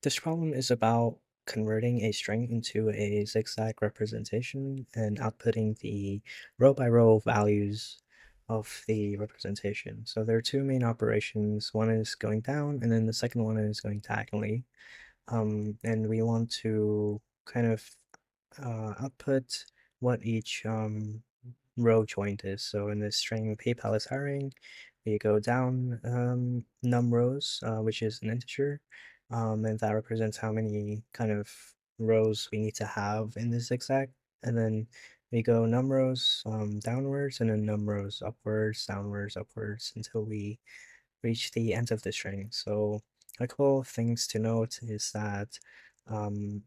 This problem is about converting a string into a zigzag representation and outputting the row by row values of the representation. So there are two main operations. One is going down, and then the second one is going diagonally. And we want to kind of output what each row joint is. So in this string PayPal is hiring, we go down num rows, which is an integer, and that represents how many kind of rows we need to have in this zigzag. And then we go num rows downwards, and then num rows upwards, downwards, upwards, until we reach the end of the string. So a couple of things to note is that um,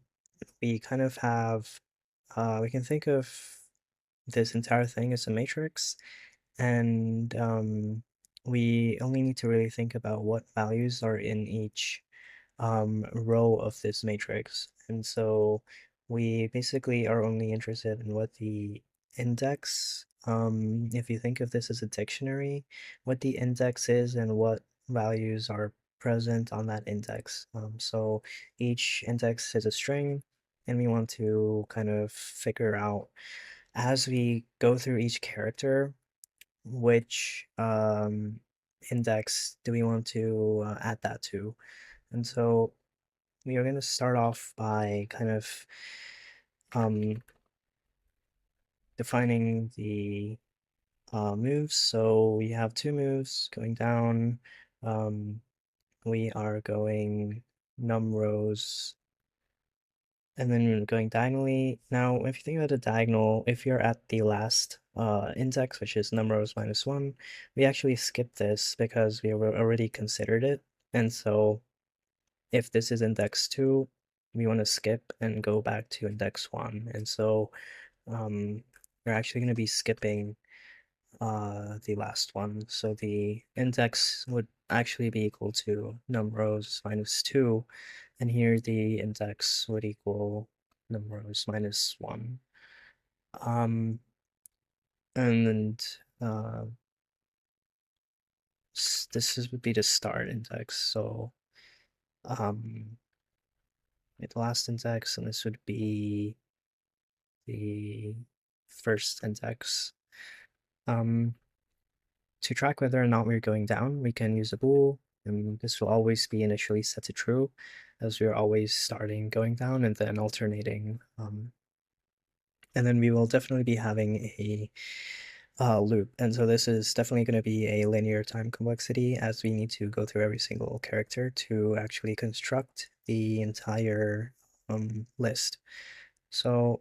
we kind of have, we can think of this entire thing as a matrix, and we only need to really think about what values are in each row of this matrix. And so we basically are only interested in what the index, if you think of this as a dictionary, what the index is and what values are present on that index. So each index is a string, and we want to kind of figure out as we go through each character, which index do we want to add that to? And so we are going to start off by kind of um, defining the moves. So we have two moves going down. Um, we are going num rows and then going diagonally. Now, if you think about a diagonal, if you're at the last index, which is num rows minus 1, we actually skip this because we already considered it. And so if this is index 2, we want to skip and go back to index 1. And so we're actually going to be skipping the last one. So the index would actually be equal to num rows minus 2, and here the index would equal num rows minus 1. Um, and would be the start index. So the last index, and this would be the first index. To track whether or not we're going down, we can use a bool, and this will always be initially set to true, as we're always starting going down and then alternating. And then we will definitely be having a loop, and so this is definitely going to be a linear time complexity, as we need to go through every single character to actually construct the entire list. So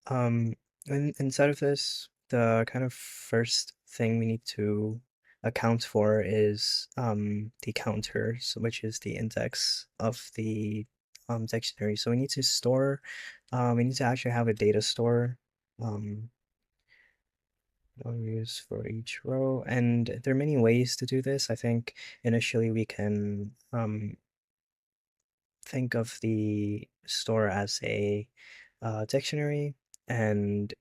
inside of this, the kind of first thing we need to account for is the counters, which is the index of the dictionary. So we need to store, we need to actually have a data store values for each row, and there are many ways to do this. I think initially we can think of the store as a dictionary, and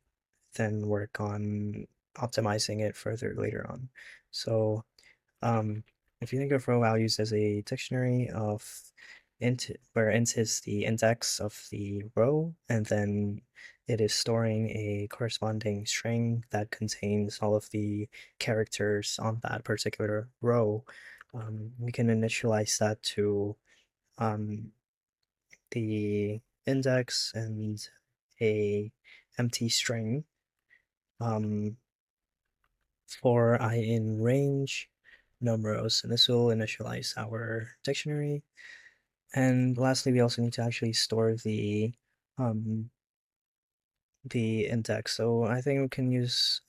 then work on optimizing it further later on. So if you think of row values as a dictionary of int, where int is the index of the row, and then it is storing a corresponding string that contains all of the characters on that particular row, we can initialize that to the index and a empty string for I in range numbers, and this will initialize our dictionary. And lastly, we also need to actually store the index. So I think we can use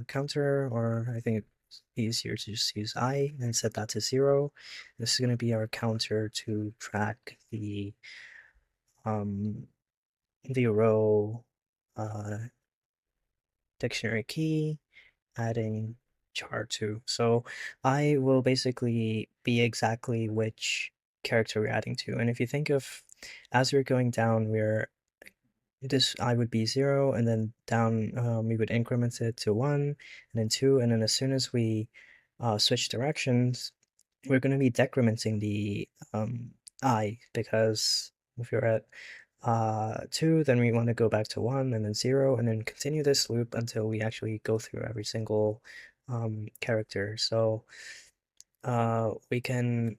counter, or I think it's easier to just use I and set that to 0. This is going to be our counter to track the row dictionary key, adding char 2. So I will basically be exactly which character we're adding to. And if you think of, as we're going down, this I would be 0, and then down we would increment it to 1, and then 2, and then as soon as we switch directions, we're going to be decrementing the I, because if you're at 2, then we want to go back to 1 and then 0 and then continue this loop until we actually go through every single character. So we can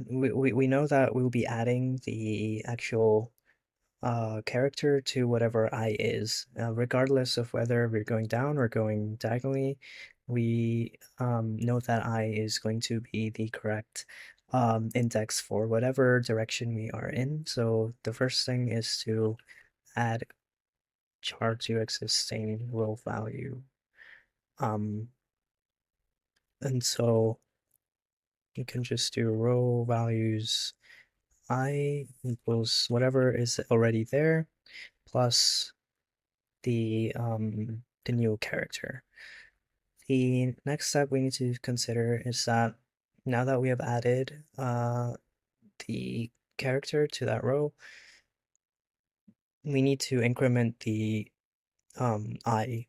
we know that we'll be adding the actual character to whatever I is, regardless of whether we're going down or going diagonally. We know that I is going to be the correct index for whatever direction we are in. So the first thing is to add char to existing row value. Um, and so you can just do row values I equals whatever is already there plus the new character. The next step we need to consider is that now that we have added the character to that row, we need to increment the I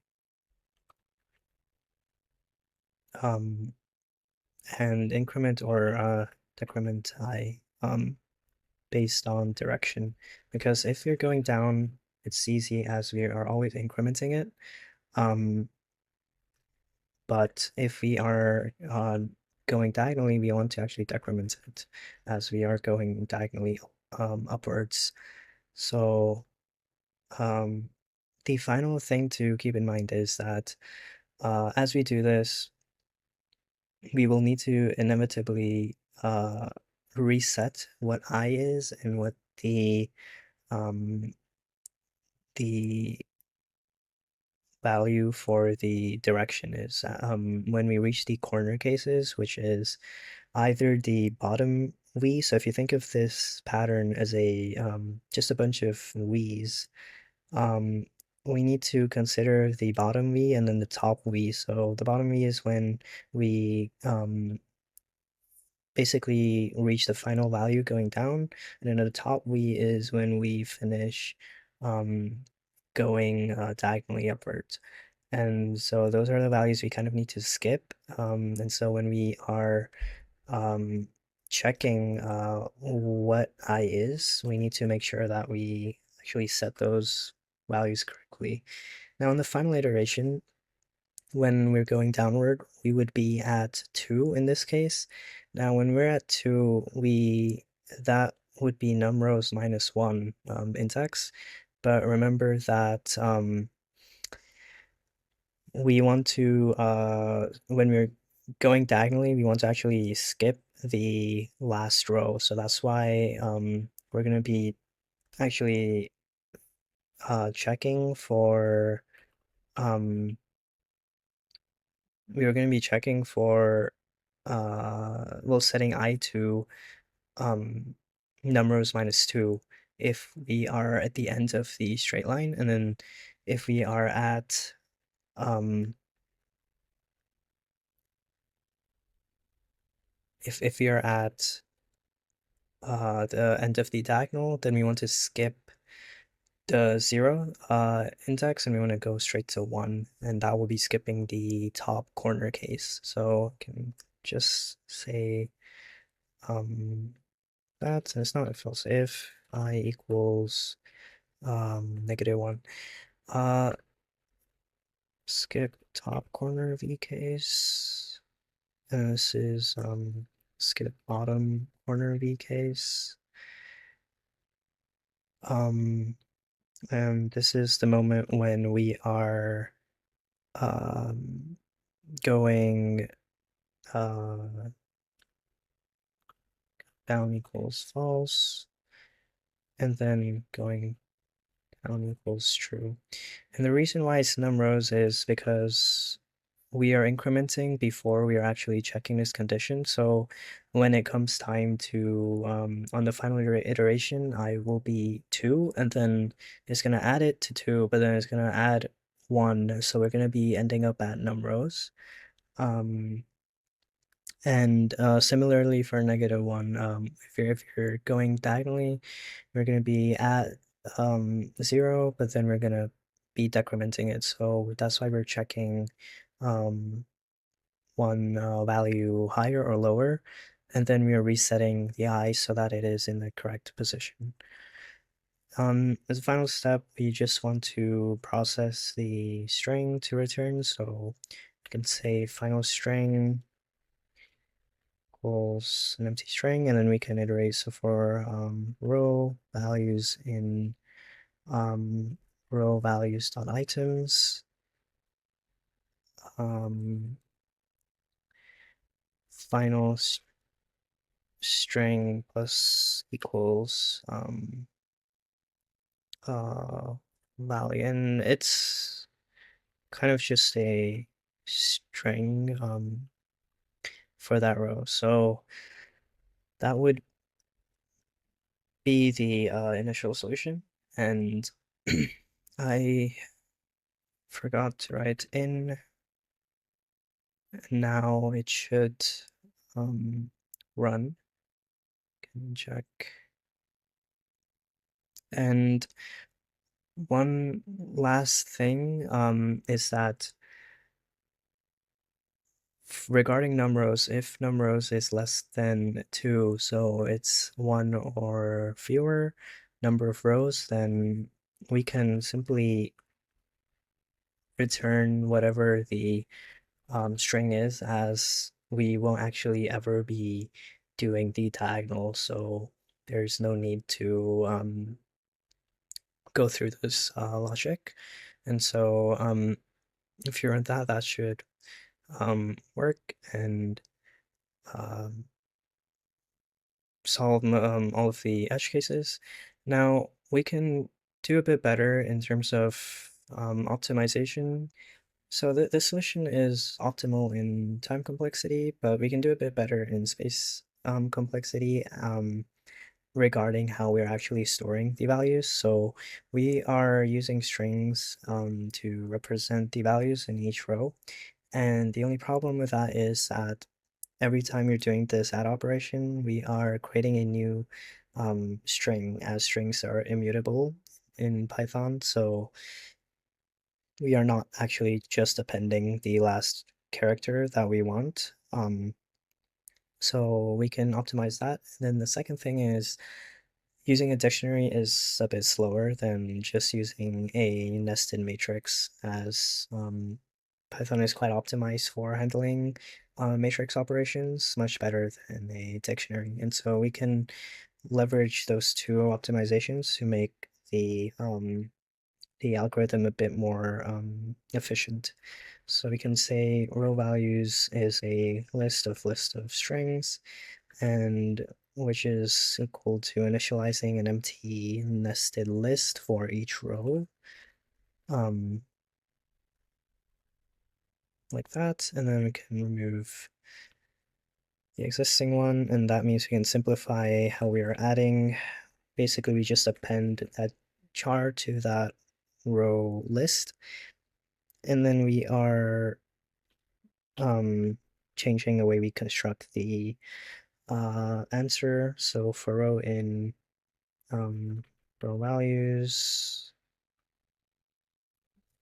um, and increment or decrement I based on direction. Because if you're going down, it's easy as we are always incrementing it. But if we are going diagonally, we want to actually decrement it as we are going diagonally upwards. So the final thing to keep in mind is that as we do this, we will need to inevitably reset what I is and what um, the value for the direction is. When we reach the corner cases, which is either the bottom V. So if you think of this pattern as a just a bunch of V's, um, we need to consider the bottom V and then the top V. So the bottom V is when we basically reach the final value going down, and then the top V is when we finish um, going diagonally upwards. And so those are the values we kind of need to skip. And so when we are um, checking what I is, we need to make sure that we actually set those values correctly. Now in the final iteration, when we're going downward, we would be at 2 in this case. Now when we're at 2, that would be numRows minus 1 index. But remember that we want to when we're going diagonally, we want to actually skip the last row. So that's why we're going to be actually checking for we are going to be checking for well, setting I to numRows minus 2 if we are at the end of the straight line, and then if we are at if we are at the end of the diagonal, then we want to skip the 0 index and we want to go straight to 1, and that will be skipping the top corner case. So I can just say that, and it's not if else if I equals -1. Uh, skip top corner v case, and this is skip bottom corner v case. And this is the moment when we are going down equals false, and then going down equals true. And the reason why it's numRows is because we are incrementing before we are actually checking this condition. So when it comes time to, on the final iteration, I will be 2, and then it's going to add it to 2, but then it's going to add 1. So we're going to be ending up at numRows. And similarly for -1, if you're going diagonally, we're going to be at 0, but then we're going to be decrementing it. So that's why we're checking one value higher or lower. and then we are resetting the I so that it is in the correct position. As a final step, we just want to process the string to return. So you can say final string equals an empty string, and then we can iterate. So for row values in row values dot items, final string plus equals uh, value, and it's kind of just a string for that row. So that would be the initial solution, and I forgot to write in. Now it should run. Can check. And one last thing is that regarding numbers, if numbers is less than 2, so it's 1 or fewer number of rows, then we can simply return whatever the string is, as we won't actually ever be doing the diagonal, so there's no need to go through this logic. And so if you're in that, that should work and um, solve all of the edge cases. Now we can do a bit better in terms of optimization. So the solution is optimal in time complexity, but we can do a bit better in space complexity regarding how we're actually storing the values. So we are using strings to represent the values in each row. And the only problem with that is that every time you're doing this add operation, we are creating a new string, as strings are immutable in Python. So we are not actually just appending the last character that we want. So we can optimize that. And then the second thing is using a dictionary is a bit slower than just using a nested matrix, as Python is quite optimized for handling matrix operations, much better than a dictionary. And so we can leverage those two optimizations to make the algorithm a bit more efficient. So we can say row values is a list of strings, and which is equal to initializing an empty nested list for each row, like that, and then we can remove the existing one, and that means we can simplify how we are adding. Basically, we just append that char to that row list, and then we are changing the way we construct the answer. So for row in row values,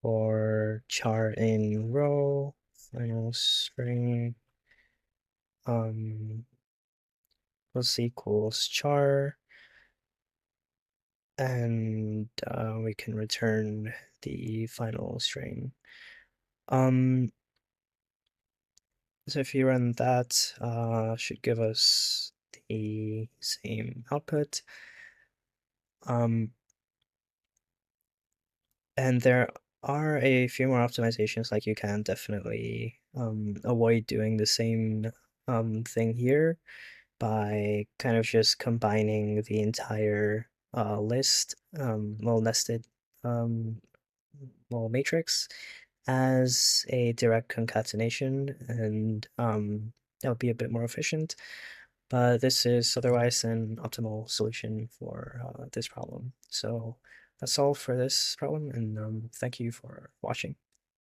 for char in row, final string plus equals char, and we can return the final string. So if you run that, should give us the same output. And there are a few more optimizations, like you can definitely avoid doing the same thing here by kind of just combining the entire list, well, nested well, matrix as a direct concatenation, and that would be a bit more efficient. But this is otherwise an optimal solution for this problem. So that's all for this problem, and thank you for watching.